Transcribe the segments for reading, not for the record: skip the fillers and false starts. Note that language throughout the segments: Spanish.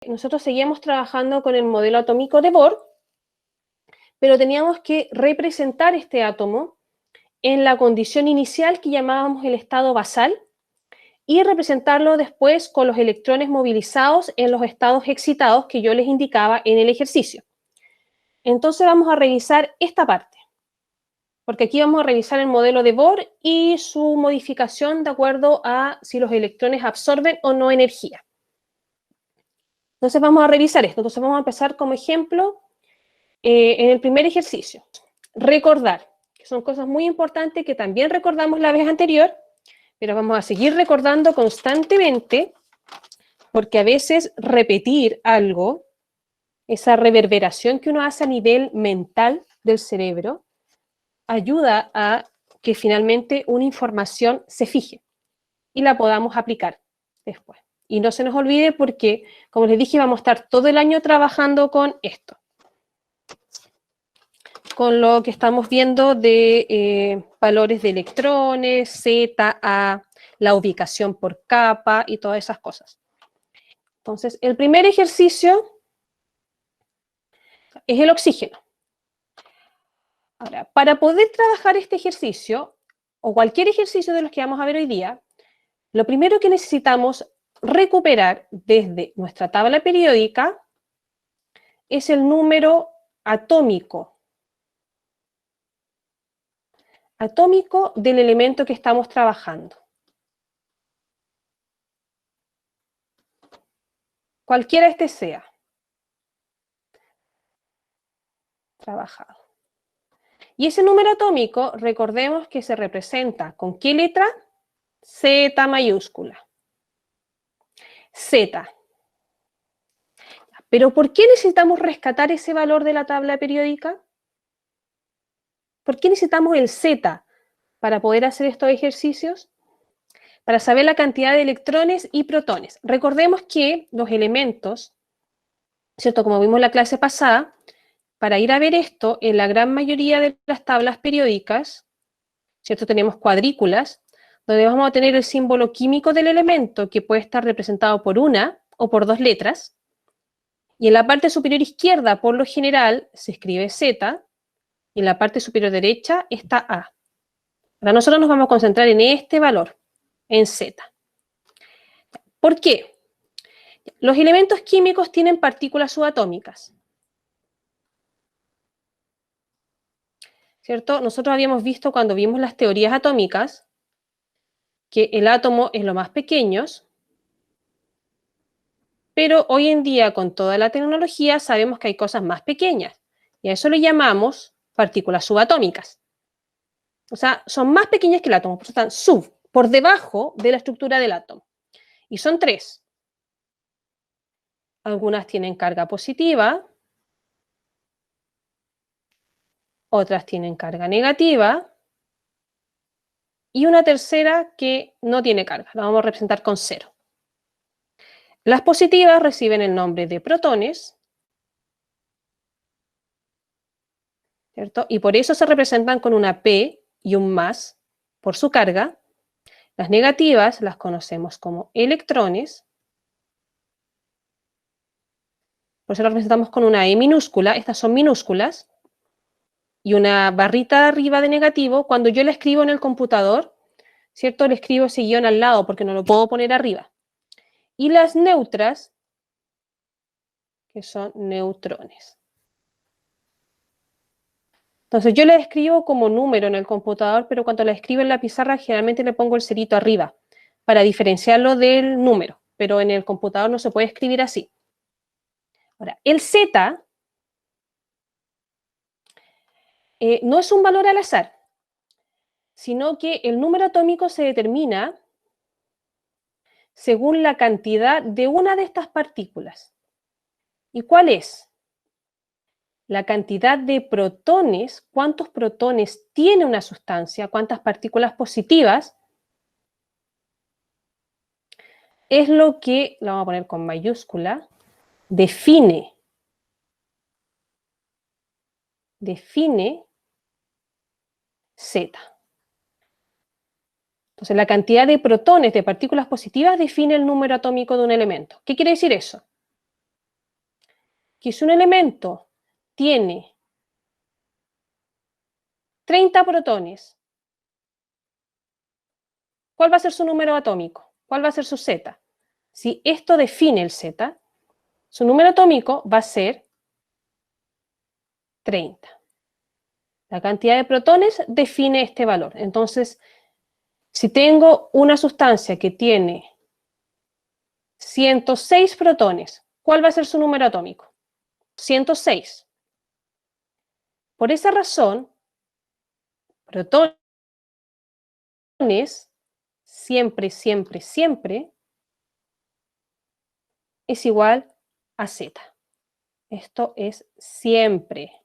nosotros seguíamos trabajando con el modelo atómico de Bohr, pero teníamos que representar este átomo en la condición inicial que llamábamos el estado basal y representarlo después con los electrones movilizados en los estados excitados que yo les indicaba en el ejercicio. Entonces vamos a revisar esta parte, porque aquí vamos a revisar el modelo de Bohr y su modificación de acuerdo a si los electrones absorben o no energía. Entonces vamos a revisar esto. Entonces vamos a empezar como ejemplo en el primer ejercicio. Recordar, que son cosas muy importantes que también recordamos la vez anterior, pero vamos a seguir recordando constantemente, porque a veces repetir algo, esa reverberación que uno hace a nivel mental del cerebro, ayuda a que finalmente una información se fije y la podamos aplicar después. Y no se nos olvide porque, como les dije, vamos a estar todo el año trabajando con esto, con lo que estamos viendo de valores de electrones, Z, A, la ubicación por capa y todas esas cosas. Entonces, el primer ejercicio es el oxígeno. Ahora, para poder trabajar este ejercicio, o cualquier ejercicio de los que vamos a ver hoy día, lo primero que necesitamos recuperar desde nuestra tabla periódica es el número atómico del elemento que estamos trabajando. Cualquiera este sea. Trabajado. Y ese número atómico, recordemos que se representa ¿con qué letra? Z mayúscula. Z. Pero ¿por qué necesitamos rescatar ese valor de la tabla periódica? ¿Por qué necesitamos el Z para poder hacer estos ejercicios? Para saber la cantidad de electrones y protones. Recordemos que los elementos, ¿cierto? Como vimos en la clase pasada, para ir a ver esto, en la gran mayoría de las tablas periódicas, ¿cierto? Tenemos cuadrículas, donde vamos a tener el símbolo químico del elemento, que puede estar representado por una o por dos letras, y en la parte superior izquierda, por lo general, se escribe Z, y en la parte superior derecha está A. Ahora nosotros nos vamos a concentrar en este valor, en Z. ¿Por qué? Los elementos químicos tienen partículas subatómicas, ¿cierto? Nosotros habíamos visto cuando vimos las teorías atómicas que el átomo es lo más pequeño, pero hoy en día con toda la tecnología sabemos que hay cosas más pequeñas y a eso le llamamos partículas subatómicas. O sea, son más pequeñas que el átomo, por eso están por debajo de la estructura del átomo. Y son tres. Algunas tienen carga positiva, otras tienen carga negativa, y una tercera que no tiene carga, la vamos a representar con 0. Las positivas reciben el nombre de protones, ¿cierto? Y por eso se representan con una P y un más por su carga. Las negativas las conocemos como electrones, por eso las representamos con una E minúscula, estas son minúsculas, y una barrita arriba de negativo. Cuando yo la escribo en el computador, ¿cierto? Le escribo ese guión al lado porque no lo puedo poner arriba. Y las neutras, que son neutrones. Entonces yo la escribo como número en el computador, pero cuando la escribo en la pizarra generalmente le pongo el cerito arriba para diferenciarlo del número, pero en el computador no se puede escribir así. Ahora, el Z no es un valor al azar, sino que el número atómico se determina según la cantidad de una de estas partículas. ¿Y cuál es? La cantidad de protones, cuántos protones tiene una sustancia, cuántas partículas positivas, es lo que, lo vamos a poner con mayúscula, define Z. Entonces, la cantidad de protones, de partículas positivas, define el número atómico de un elemento. ¿Qué quiere decir eso? que si un elemento tiene 30 protones, ¿cuál va a ser su número atómico? ¿Cuál va a ser su Z? Si esto define el Z, su número atómico va a ser 30. La cantidad de protones define este valor. Entonces, si tengo una sustancia que tiene 106 protones, ¿cuál va a ser su número atómico? 106. Por esa razón, protones siempre, siempre, siempre es igual a Z. Esto es siempre.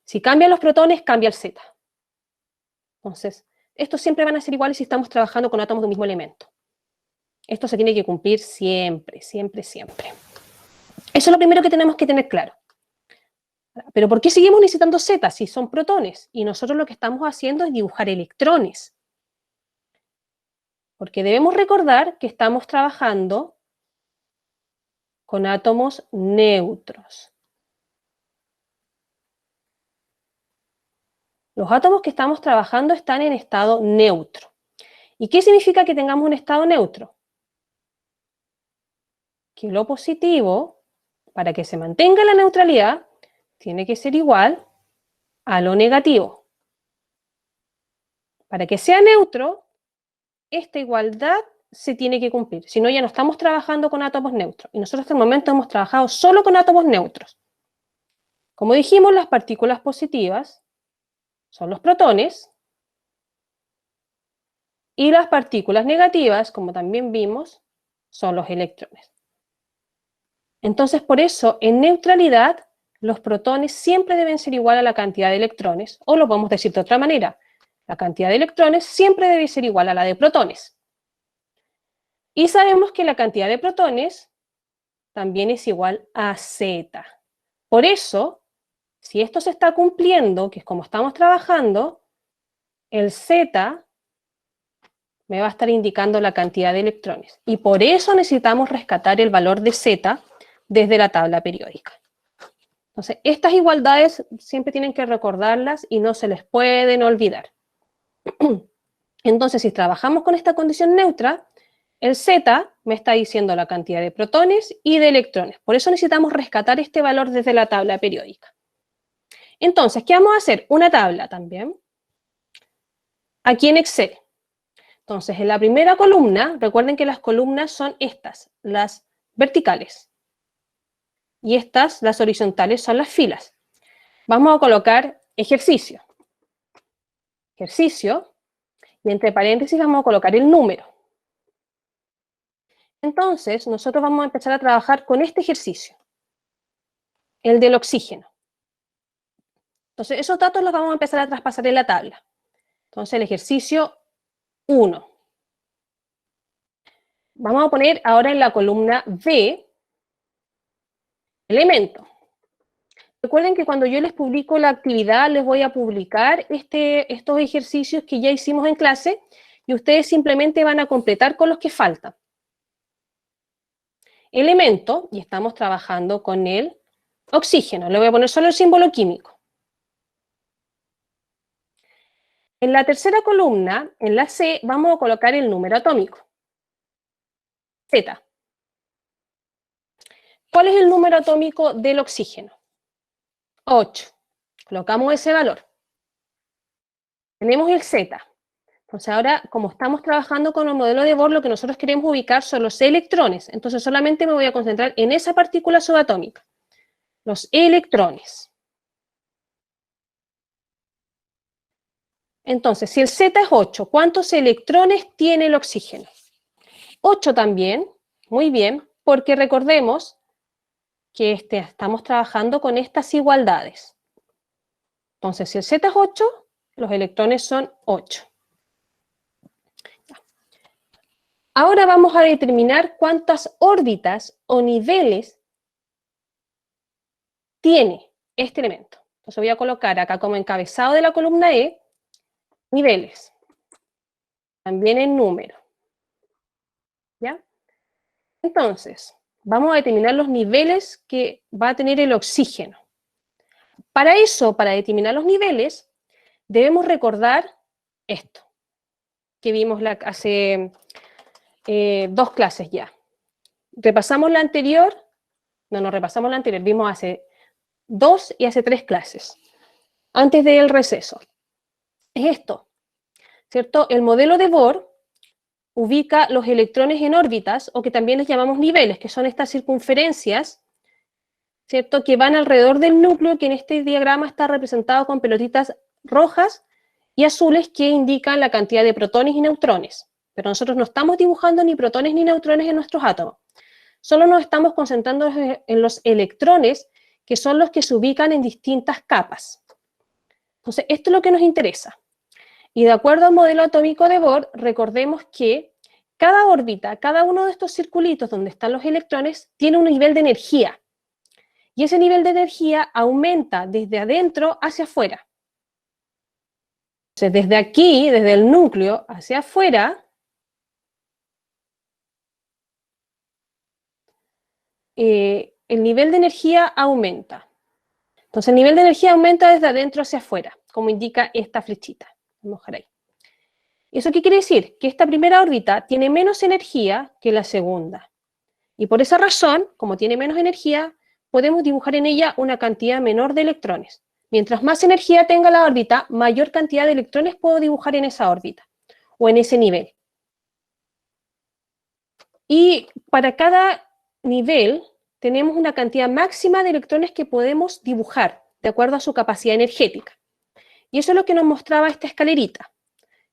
Si cambian los protones, cambia el Z. Entonces, estos siempre van a ser iguales si estamos trabajando con átomos de un mismo elemento. Esto se tiene que cumplir siempre, siempre, siempre. Eso es lo primero que tenemos que tener claro. Pero ¿por qué seguimos necesitando Z si son protones? Y nosotros lo que estamos haciendo es dibujar electrones. Porque debemos recordar que estamos trabajando con átomos neutros. Los átomos que estamos trabajando están en estado neutro. ¿Y qué significa que tengamos un estado neutro? Que lo positivo, para que se mantenga la neutralidad, tiene que ser igual a lo negativo. Para que sea neutro, esta igualdad se tiene que cumplir. Si no, ya no estamos trabajando con átomos neutros. Y nosotros hasta el momento hemos trabajado solo con átomos neutros. Como dijimos, las partículas positivas son los protones. Y las partículas negativas, como también vimos, son los electrones. Entonces, por eso, en neutralidad, los protones siempre deben ser igual a la cantidad de electrones, o lo podemos decir de otra manera, la cantidad de electrones siempre debe ser igual a la de protones. Y sabemos que la cantidad de protones también es igual a Z. Por eso, si esto se está cumpliendo, que es como estamos trabajando, el Z me va a estar indicando la cantidad de electrones. Y por eso necesitamos rescatar el valor de Z desde la tabla periódica. Entonces, estas igualdades siempre tienen que recordarlas y no se les pueden olvidar. Entonces, si trabajamos con esta condición neutra, el Z me está diciendo la cantidad de protones y de electrones. Por eso necesitamos rescatar este valor desde la tabla periódica. Entonces, ¿qué vamos a hacer? Una tabla también, aquí en Excel. Entonces, en la primera columna, recuerden que las columnas son estas, las verticales. Y estas, las horizontales, son las filas. Vamos a colocar ejercicio. Ejercicio, y entre paréntesis vamos a colocar el número. Entonces, nosotros vamos a empezar a trabajar con este ejercicio, el del oxígeno. Entonces, esos datos los vamos a empezar a traspasar en la tabla. Entonces, el ejercicio 1. Vamos a poner ahora en la columna B, elemento. Recuerden que cuando yo les publico la actividad, les voy a publicar estos ejercicios que ya hicimos en clase y ustedes simplemente van a completar con los que faltan. Elemento, y estamos trabajando con el oxígeno. Le voy a poner solo el símbolo químico. En la tercera columna, en la C, vamos a colocar el número atómico. Z. ¿Cuál es el número atómico del oxígeno? 8. Colocamos ese valor. Tenemos el Z. Entonces ahora, como estamos trabajando con el modelo de Bohr, lo que nosotros queremos ubicar son los electrones. Entonces solamente me voy a concentrar en esa partícula subatómica. Los electrones. Entonces, si el Z es 8, ¿cuántos electrones tiene el oxígeno? 8 también, muy bien, porque recordemos que estamos trabajando con estas igualdades. Entonces, si el Z es 8, los electrones son 8. Ahora vamos a determinar cuántas órbitas o niveles tiene este elemento. Entonces voy a colocar acá como encabezado de la columna E, niveles, también en número. Entonces, vamos a determinar los niveles que va a tener el oxígeno. Para eso, para determinar los niveles, debemos recordar esto, que vimos hace 2 clases ya. Repasamos la anterior, no repasamos la anterior, vimos hace 2 y hace 3 clases, antes del receso. Es esto, ¿cierto? El modelo de Bohr ubica los electrones en órbitas, o que también les llamamos niveles, que son estas circunferencias, ¿cierto?, que van alrededor del núcleo, que en este diagrama está representado con pelotitas rojas y azules que indican la cantidad de protones y neutrones. Pero nosotros no estamos dibujando ni protones ni neutrones en nuestros átomos. Solo nos estamos concentrando en los electrones, que son los que se ubican en distintas capas. Entonces, esto es lo que nos interesa. Y de acuerdo al modelo atómico de Bohr, recordemos que cada órbita, cada uno de estos circulitos donde están los electrones, tiene un nivel de energía. Y ese nivel de energía aumenta desde adentro hacia afuera. Entonces, desde aquí, desde el núcleo hacia afuera, el nivel de energía aumenta. Entonces, el nivel de energía aumenta desde adentro hacia afuera, como indica esta flechita. Vamos a dejar ahí. ¿Eso qué quiere decir? Que esta primera órbita tiene menos energía que la segunda. Y por esa razón, como tiene menos energía, podemos dibujar en ella una cantidad menor de electrones. Mientras más energía tenga la órbita, mayor cantidad de electrones puedo dibujar en esa órbita, o en ese nivel. Y para cada nivel tenemos una cantidad máxima de electrones que podemos dibujar, de acuerdo a su capacidad energética. Y eso es lo que nos mostraba esta escalerita,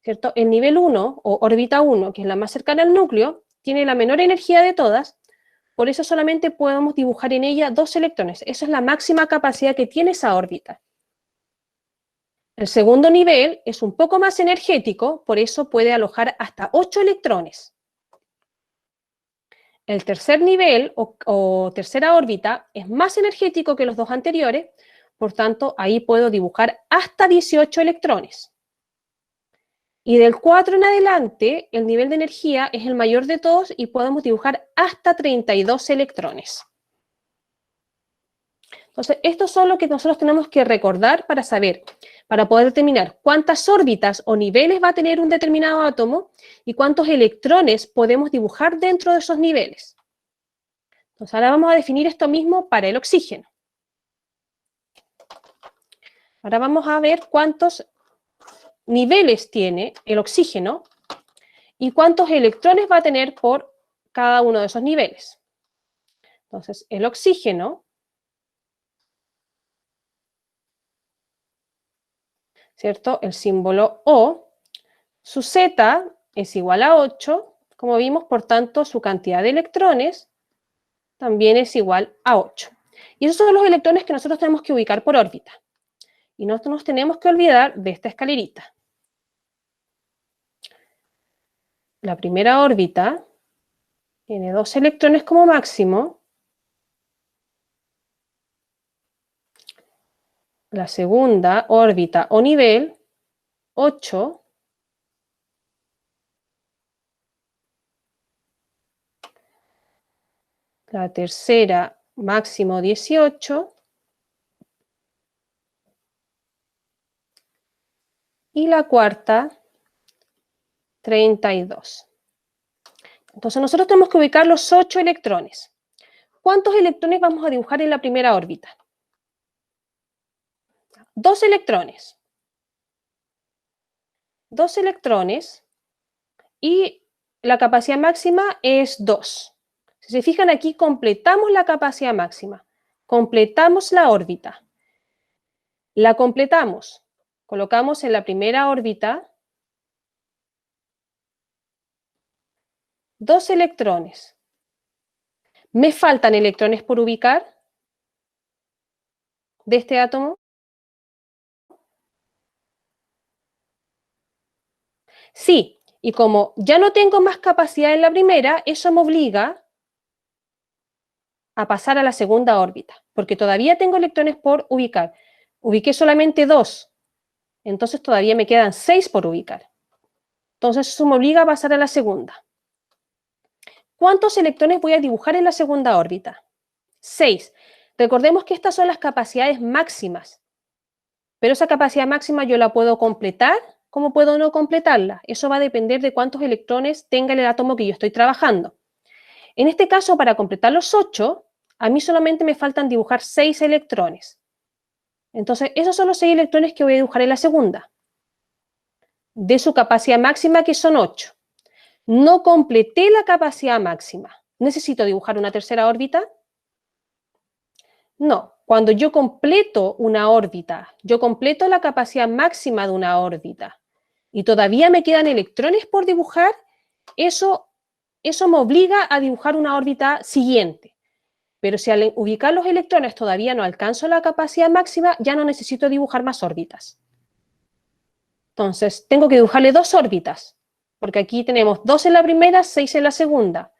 ¿cierto? El nivel 1, o órbita 1, que es la más cercana al núcleo, tiene la menor energía de todas, por eso solamente podemos dibujar en ella 2 electrones. Esa es la máxima capacidad que tiene esa órbita. El segundo nivel es un poco más energético, por eso puede alojar hasta 8 electrones. El tercer nivel, o tercera órbita, es más energético que los 2 anteriores, por tanto, ahí puedo dibujar hasta 18 electrones. Y del 4 en adelante, el nivel de energía es el mayor de todos y podemos dibujar hasta 32 electrones. Entonces, estos son lo que nosotros tenemos que recordar para saber, para poder determinar cuántas órbitas o niveles va a tener un determinado átomo y cuántos electrones podemos dibujar dentro de esos niveles. Entonces, ahora vamos a definir esto mismo para el oxígeno. Ahora vamos a ver cuántos niveles tiene el oxígeno y cuántos electrones va a tener por cada uno de esos niveles. Entonces, el oxígeno, ¿cierto? El símbolo O, su Z es igual a 8, como vimos, por tanto, su cantidad de electrones también es igual a 8. Y esos son los electrones que nosotros tenemos que ubicar por órbita. Y no nos tenemos que olvidar de esta escalerita. La primera órbita tiene 2 electrones como máximo. La segunda órbita o nivel, 8. La tercera, máximo 18. Y la cuarta, 32. Entonces nosotros tenemos que ubicar los 8 electrones. ¿Cuántos electrones vamos a dibujar en la primera órbita? 2 electrones. 2 electrones y la capacidad máxima es 2. Si se fijan aquí, completamos la capacidad máxima. Completamos la órbita. La completamos. Colocamos en la primera órbita 2 electrones. ¿Me faltan electrones por ubicar de este átomo? Sí, y como ya no tengo más capacidad en la primera, eso me obliga a pasar a la segunda órbita, porque todavía tengo electrones por ubicar. Ubiqué solamente 2, entonces todavía me quedan 6 por ubicar. Entonces eso me obliga a pasar a la segunda. ¿Cuántos electrones voy a dibujar en la segunda órbita? 6. Recordemos que estas son las capacidades máximas, pero esa capacidad máxima yo la puedo completar, como puedo no completarla. Eso va a depender de cuántos electrones tenga el átomo que yo estoy trabajando. En este caso, para completar los 8, a mí solamente me faltan dibujar 6 electrones. Entonces, esos son los 6 electrones que voy a dibujar en la segunda, de su capacidad máxima, que son 8. No completé la capacidad máxima. ¿Necesito dibujar una tercera órbita? No. Cuando yo completo una órbita, yo completo la capacidad máxima de una órbita y todavía me quedan electrones por dibujar, eso me obliga a dibujar una órbita siguiente. Pero si al ubicar los electrones todavía no alcanzo la capacidad máxima, ya no necesito dibujar más órbitas. Entonces, tengo que dibujarle 2 órbitas, porque aquí tenemos 2 en la primera, 6 en la segunda.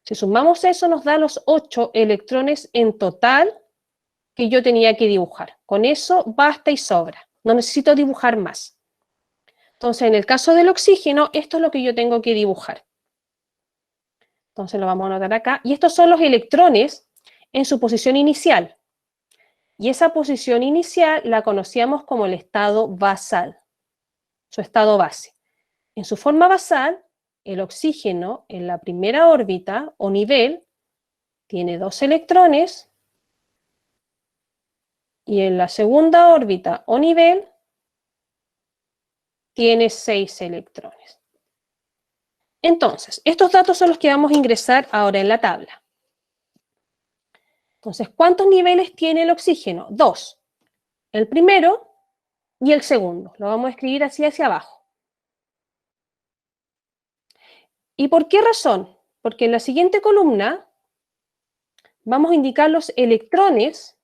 Si sumamos eso, nos da los 8 electrones en total que yo tenía que dibujar. Con eso basta y sobra. No necesito dibujar más. Entonces, en el caso del oxígeno, esto es lo que yo tengo que dibujar. Entonces, lo vamos a anotar acá. Y estos son los electrones en su posición inicial. Y esa posición inicial la conocíamos como el estado basal, su estado base. En su forma basal, el oxígeno en la primera órbita o nivel tiene 2 electrones y en la segunda órbita o nivel tiene 6 electrones. Entonces, estos datos son los que vamos a ingresar ahora en la tabla. Entonces, ¿cuántos niveles tiene el oxígeno? 2. El primero y el segundo. Lo vamos a escribir así hacia abajo. ¿Y por qué razón? Porque en la siguiente columna vamos a indicar los electrones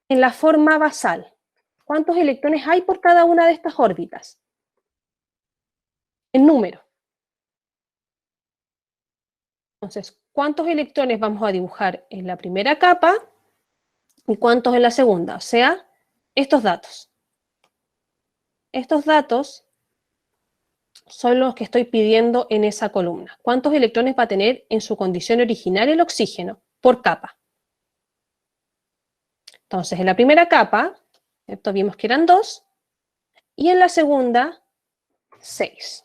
en la forma basal. ¿Cuántos electrones hay por cada una de estas órbitas? En número. Entonces, ¿cuántos electrones vamos a dibujar en la primera capa y cuántos en la segunda? O sea, estos datos. Estos datos son los que estoy pidiendo en esa columna. ¿Cuántos electrones va a tener en su condición original el oxígeno por capa? Entonces, en la primera capa, ¿cierto? Vimos que eran 2, y en la segunda, 6.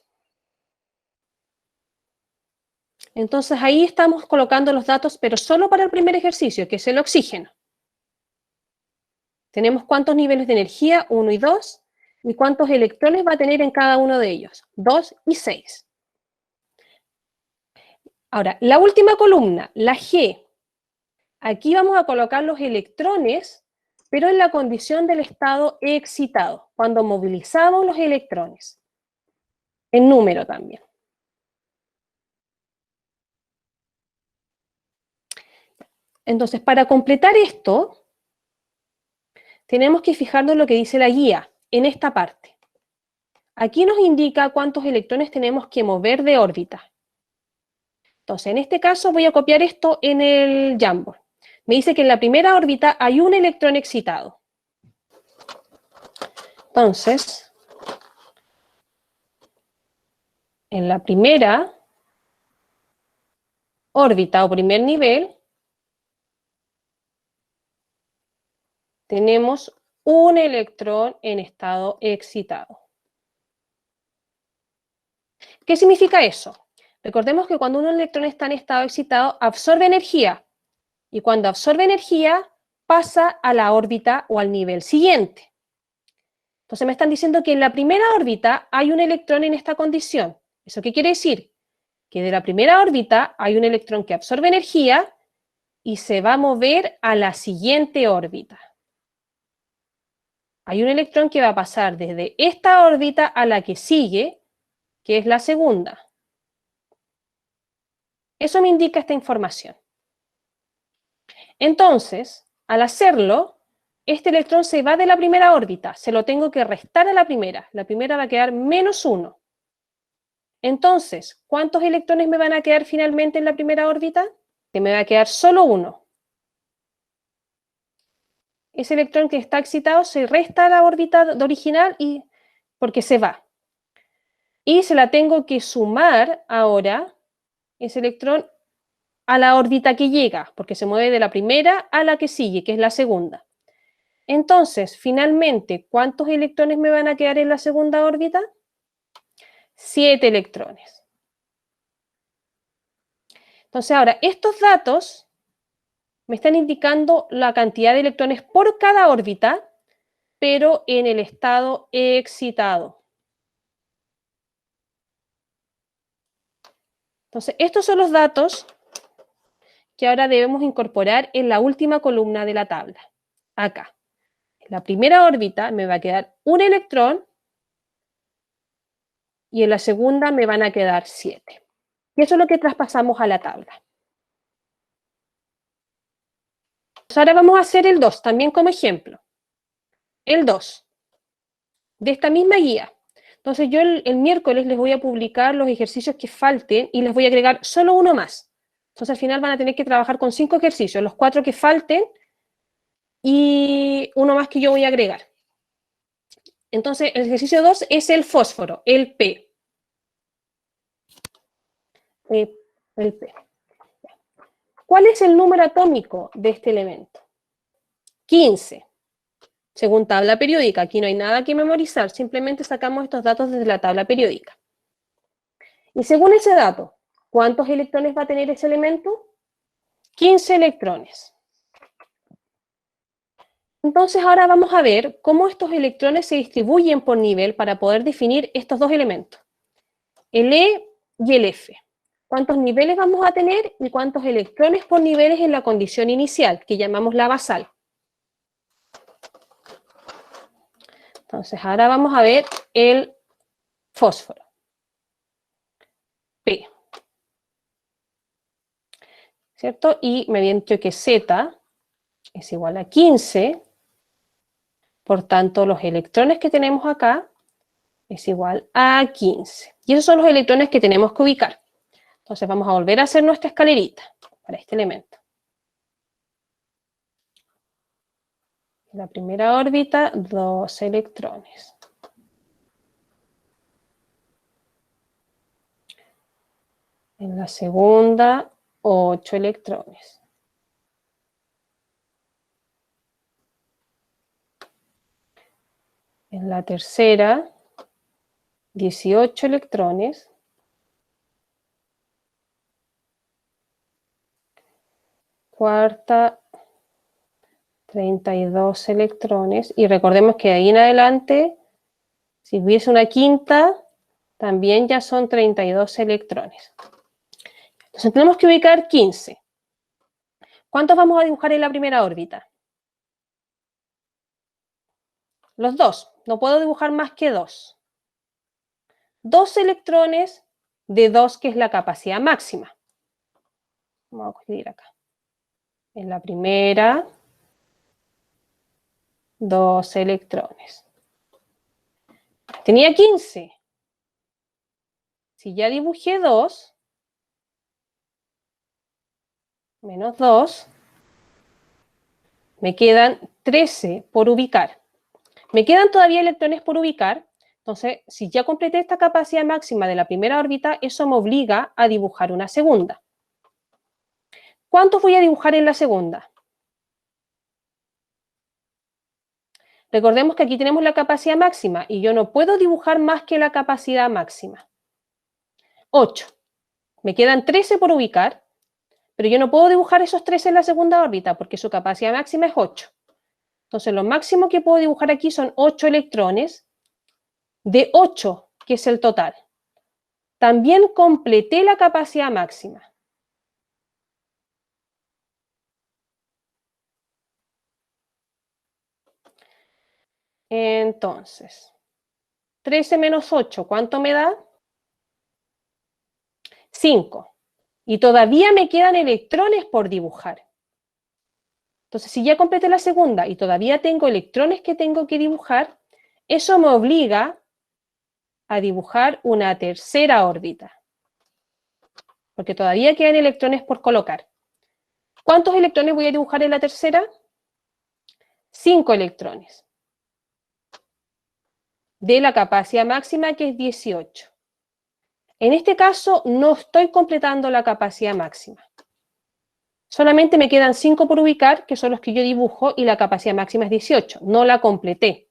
Entonces, ahí estamos colocando los datos, pero solo para el primer ejercicio, que es el oxígeno. Tenemos cuántos niveles de energía, 1 y 2, y cuántos electrones va a tener en cada uno de ellos, 2 y 6. Ahora, la última columna, la G. Aquí vamos a colocar los electrones, pero en la condición del estado excitado, cuando movilizamos los electrones. En número también. Entonces, para completar esto, tenemos que fijarnos en lo que dice la guía, en esta parte. Aquí nos indica cuántos electrones tenemos que mover de órbita. Entonces, en este caso voy a copiar esto en el Jamboard. Me dice que en la primera órbita hay un electrón excitado. Entonces, en la primera órbita o primer nivel, tenemos un electrón en estado excitado. ¿Qué significa eso? Recordemos que cuando un electrón está en estado excitado, absorbe energía. Y cuando absorbe energía, pasa a la órbita o al nivel siguiente. Entonces me están diciendo que en la primera órbita hay un electrón en esta condición. ¿Eso qué quiere decir? Que de la primera órbita hay un electrón que absorbe energía y se va a mover a la siguiente órbita. Hay un electrón que va a pasar desde esta órbita a la que sigue, que es la segunda. Eso me indica esta información. Entonces, al hacerlo, este electrón se va de la primera órbita, se lo tengo que restar a la primera va a quedar -1. Entonces, ¿cuántos electrones me van a quedar finalmente en la primera órbita? Que me va a quedar solo 1. Ese electrón que está excitado se resta a la órbita original porque se va. Y se la tengo que sumar ahora ese electrón a la órbita que llega, porque se mueve de la primera a la que sigue, que es la segunda. Entonces, finalmente, ¿cuántos electrones me van a quedar en la segunda órbita? 7 electrones. Entonces, ahora, estos datos me están indicando la cantidad de electrones por cada órbita, pero en el estado excitado. Entonces, estos son los datos que ahora debemos incorporar en la última columna de la tabla. Acá. En la primera órbita me va a quedar un electrón y en la segunda me van a quedar 7. Y eso es lo que traspasamos a la tabla. Entonces, ahora vamos a hacer el 2, también como ejemplo. El 2, de esta misma guía. Entonces yo el miércoles les voy a publicar los ejercicios que falten y les voy a agregar solo uno más. Entonces al final van a tener que trabajar con 5 ejercicios, los 4 que falten y uno más que yo voy a agregar. Entonces el ejercicio 2 es el fósforo, el P. El P. ¿Cuál es el número atómico de este elemento? 15. Según tabla periódica, aquí no hay nada que memorizar, simplemente sacamos estos datos desde la tabla periódica. Y según ese dato, ¿cuántos electrones va a tener ese elemento? 15 electrones. Entonces ahora vamos a ver cómo estos electrones se distribuyen por nivel para poder definir estos dos elementos, el E y el F. ¿Cuántos niveles vamos a tener y cuántos electrones por niveles en la condición inicial, que llamamos la basal? Entonces ahora vamos a ver el fósforo. P. ¿Cierto? Y me habían dicho que Z es igual a 15, por tanto los electrones que tenemos acá es igual a 15. Y esos son los electrones que tenemos que ubicar. Entonces vamos a volver a hacer nuestra escalerita para este elemento. En la primera órbita, 2 electrones. En la segunda, 8 electrones. En la tercera, 18 electrones. Cuarta, 32 electrones. Y recordemos que de ahí en adelante, si hubiese una quinta, también ya son 32 electrones. Entonces tenemos que ubicar 15. ¿Cuántos vamos a dibujar en la primera órbita? Los 2. No puedo dibujar más que 2. 2 electrones de 2, que es la capacidad máxima. Vamos a escribir acá. En la primera, 2 electrones. Tenía 15. Si ya dibujé 2, menos 2, me quedan 13 por ubicar. Me quedan todavía electrones por ubicar, entonces si ya completé esta capacidad máxima de la primera órbita, eso me obliga a dibujar una segunda. ¿Cuántos voy a dibujar en la segunda? Recordemos que aquí tenemos la capacidad máxima y yo no puedo dibujar más que la capacidad máxima. 8. Me quedan 13 por ubicar, pero yo no puedo dibujar esos 13 en la segunda órbita porque su capacidad máxima es 8. Entonces lo máximo que puedo dibujar aquí son 8 electrones de 8, que es el total. También completé la capacidad máxima. Entonces, 13 menos 8, ¿cuánto me da? 5. Y todavía me quedan electrones por dibujar. Entonces, si ya completé la segunda y todavía tengo electrones que tengo que dibujar, eso me obliga a dibujar una tercera órbita. Porque todavía quedan electrones por colocar. ¿Cuántos electrones voy a dibujar en la tercera? 5 electrones. De la capacidad máxima, que es 18. En este caso no estoy completando la capacidad máxima. Solamente me quedan 5 por ubicar, que son los que yo dibujo, y la capacidad máxima es 18. No la completé.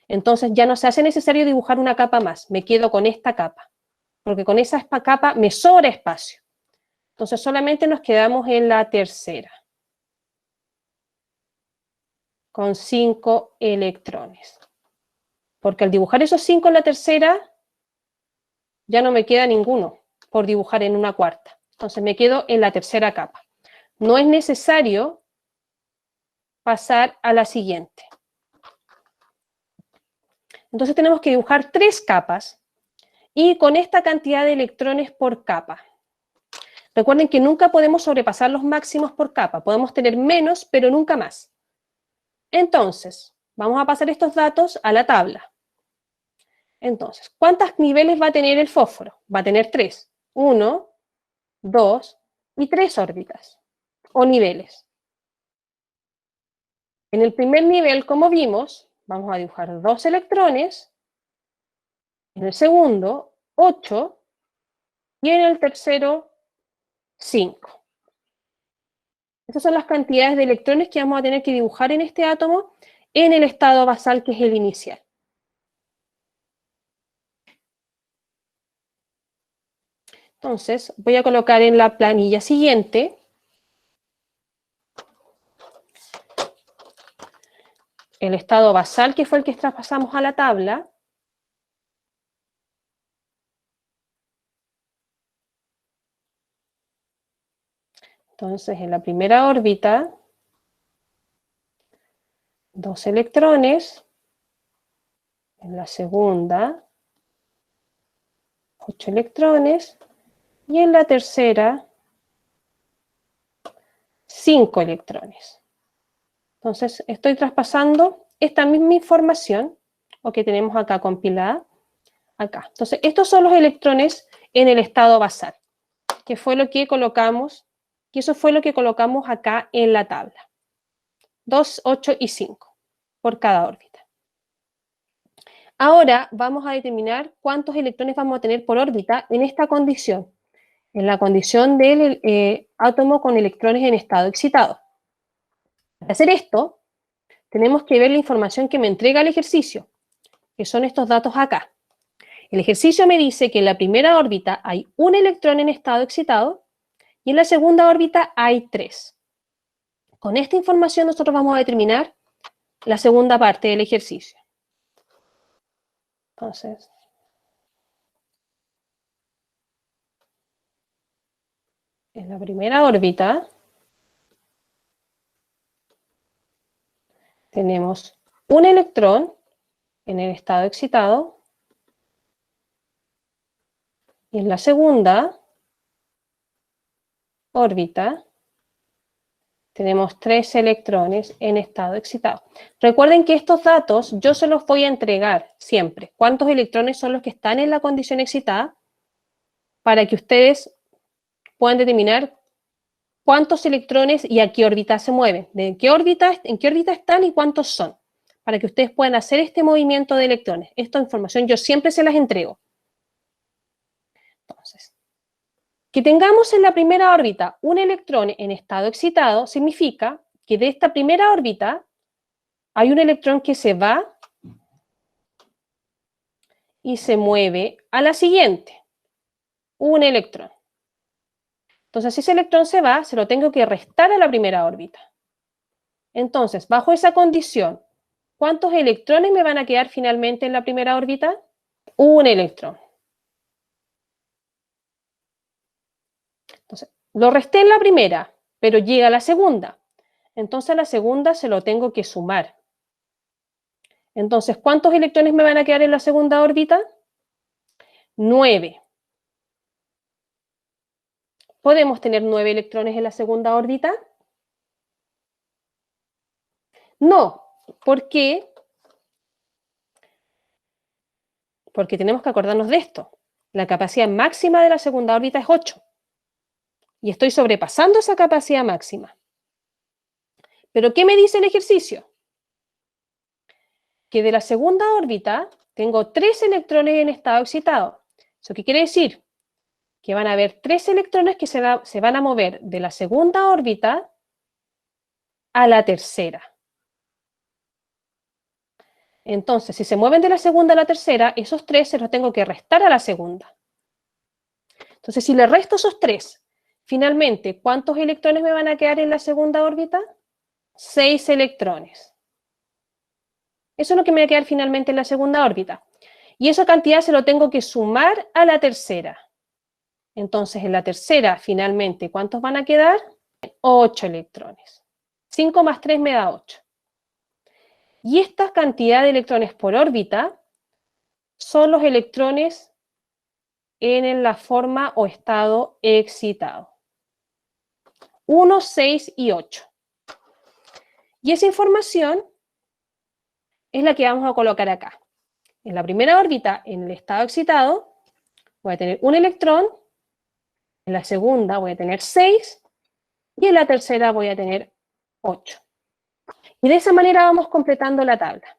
Entonces ya no se hace necesario dibujar una capa más. Me quedo con esta capa, porque con esa capa me sobra espacio. Entonces solamente nos quedamos en la tercera, con 5 electrones. Porque al dibujar esos 5 en la tercera, ya no me queda ninguno por dibujar en una cuarta. Entonces me quedo en la tercera capa. No es necesario pasar a la siguiente. Entonces tenemos que dibujar 3 capas y con esta cantidad de electrones por capa. Recuerden que nunca podemos sobrepasar los máximos por capa. Podemos tener menos, pero nunca más. Entonces, vamos a pasar estos datos a la tabla. Entonces, ¿cuántos niveles va a tener el fósforo? Va a tener 3. 1, 2 y 3 órbitas, o niveles. En el primer nivel, como vimos, vamos a dibujar 2 electrones, en el segundo, 8, y en el tercero, 5. Estas son las cantidades de electrones que vamos a tener que dibujar en este átomo en el estado basal, que es el inicial. Entonces, voy a colocar en la planilla siguiente el estado basal, que fue el que traspasamos a la tabla. Entonces, en la primera órbita, 2 electrones. En la segunda, 8 electrones. Y en la tercera, 5 electrones. Entonces, estoy traspasando esta misma información, o que tenemos acá compilada, acá. Entonces, estos son los electrones en el estado basal, que fue lo que colocamos, y eso fue lo que colocamos acá en la tabla. 2, 8 y 5 por cada órbita. Ahora vamos a determinar cuántos electrones vamos a tener por órbita en esta condición, en la condición del átomo con electrones en estado excitado. Para hacer esto, tenemos que ver la información que me entrega el ejercicio, que son estos datos acá. El ejercicio me dice que en la primera órbita hay un electrón en estado excitado y en la segunda órbita hay 3. Con esta información nosotros vamos a determinar la segunda parte del ejercicio. Entonces, en la primera órbita tenemos un electrón en el estado excitado y en la segunda órbita tenemos 3 electrones en estado excitado. Recuerden que estos datos yo se los voy a entregar siempre. ¿Cuántos electrones son los que están en la condición excitada? Para que ustedes puedan determinar cuántos electrones y a qué órbita se mueven. ¿En qué órbita están y cuántos son? Para que ustedes puedan hacer este movimiento de electrones. Esta información yo siempre se las entrego. Entonces, que tengamos en la primera órbita un electrón en estado excitado significa que de esta primera órbita hay un electrón que se va y se mueve a la siguiente. Un electrón. Entonces, si ese electrón se va, se lo tengo que restar a la primera órbita. Entonces, bajo esa condición, ¿cuántos electrones me van a quedar finalmente en la primera órbita? Un electrón. Entonces, lo resté en la primera, pero llega a la segunda. Entonces, a la segunda se lo tengo que sumar. Entonces, ¿cuántos electrones me van a quedar en la segunda órbita? 9. ¿Podemos tener 9 electrones en la segunda órbita? No. ¿Por qué? Porque tenemos que acordarnos de esto. La capacidad máxima de la segunda órbita es 8. Y estoy sobrepasando esa capacidad máxima. ¿Pero qué me dice el ejercicio? Que de la segunda órbita tengo 3 electrones en estado excitado. ¿Eso qué quiere decir? que van a haber 3 electrones que se van a mover de la segunda órbita a la tercera. Entonces, si se mueven de la segunda a la tercera, esos 3 se los tengo que restar a la segunda. Entonces, si le resto esos 3, finalmente, ¿cuántos electrones me van a quedar en la segunda órbita? 6 electrones. Eso es lo que me va a quedar finalmente en la segunda órbita. Y esa cantidad se lo tengo que sumar a la tercera. Entonces, en la tercera, finalmente, ¿cuántos van a quedar? 8 electrones. 5 más 3 me da 8. Y esta cantidad de electrones por órbita son los electrones en la forma o estado excitado. 1, 6 y 8. Y esa información es la que vamos a colocar acá. En la primera órbita, en el estado excitado, voy a tener un electrón, en la segunda voy a tener 6, y en la tercera voy a tener 8. Y de esa manera vamos completando la tabla.